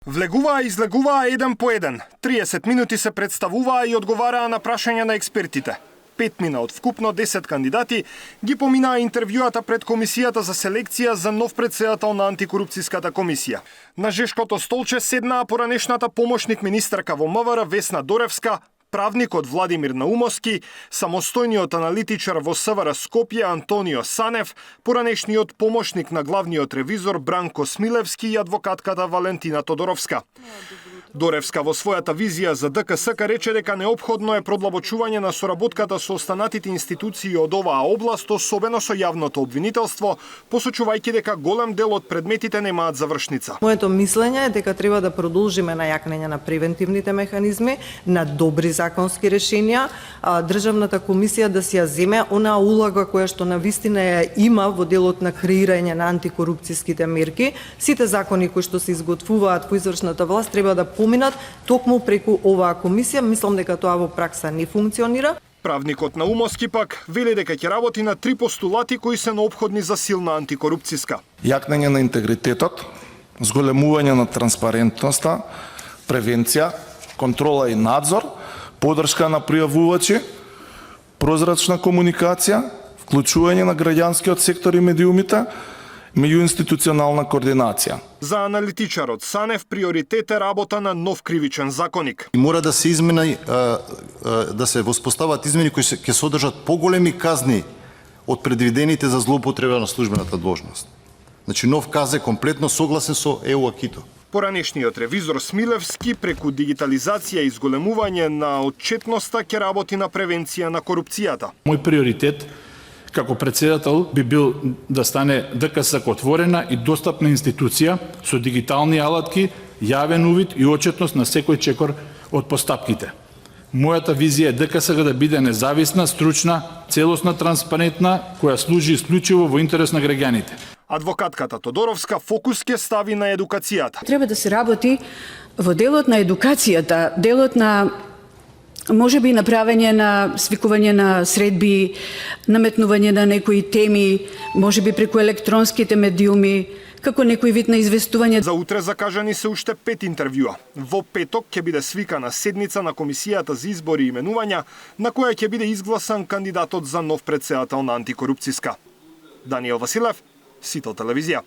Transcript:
Влегуваа и излегуваа еден по еден. 30 минути се представуваа и одговараа на прашања на експертите. 5 мина од вкупно 10 кандидати ги поминаа интервјуата пред комисијата за селекција за нов претседател на антикорупцијската комисија. На жешкото столче седнаа поранешната помошник министарка во МВР Весна Доревска, правникот Владимир Наумовски, самостојниот аналитичар во СВР Скопје Антонио Санев, поранешниот помошник на главниот ревизор Бранко Смилевски и адвокатката Валентина Тодоровска. Доревска во својата визија за ДКСК рече дека неопходно е продлабочување на соработката со останатите институции од оваа област, особено со јавното обвинителство, посочувајќи дека голем дел од предметите немаат завршница. Моето мислење е дека треба да продолжиме на јакнење на превентивните механизми, на добри законски решенија, Државната комисија да си ја земе онаа улога која што навистина ја има во делот на креирање на антикорупцијските мерки. Сите закони кои што се изготвуваат во извршната власт треба да поминат токму преку оваа комисија. Мислам дека тоа во пракса не функционира. Правникот Наумовски пак вели дека ќе работи на 3 постулати кои се неопходни за силна антикорупцијска. Јакнење на интегритетот, зголемување на транспарентноста, превенција, контрола и надзор, поддршка на пријавувачи, прозрачна комуникација, вклучување на граѓанскиот сектор и медиумите, меѓуинституционална координација. За аналитичарот Санев приоритет е работа на нов кривичен законик. Мора да се измени, да се воспостават измени кои ќе содржат поголеми казни од предвидените за злоупотреба на службената должност. Значи нов КАЗ е комплетно согласен со ЕУ акито. Поранешниот ревизор Смилевски преку дигитализација и зголемување на отчетноста ќе работи на превенција на корупцијата. Мој приоритет како председател би бил да стане ДКСК отворена и достапна институција со дигитални алатки, јавен увид и отчетност на секој чекор од постапките. Мојата визија е ДКСК да биде независна, стручна, целосна, транспарентна, која служи исклучиво во интерес на граѓаните. Адвокатката Тодоровска фокус ќе стави на едукацијата. Треба да се работи во делот на едукацијата, делот на можеби направење на свикување на средби, наметнување на некои теми, можеби преку електронските медиуми, како некој вид на известување. За утре закажани се уште 5 интервјуа. Во петок ќе биде свикана седница на комисијата за избори и именувања, на која ќе биде изгласан кандидатот за нов претседател на антикорупцијска. Даниел Василев, Сител телевизија.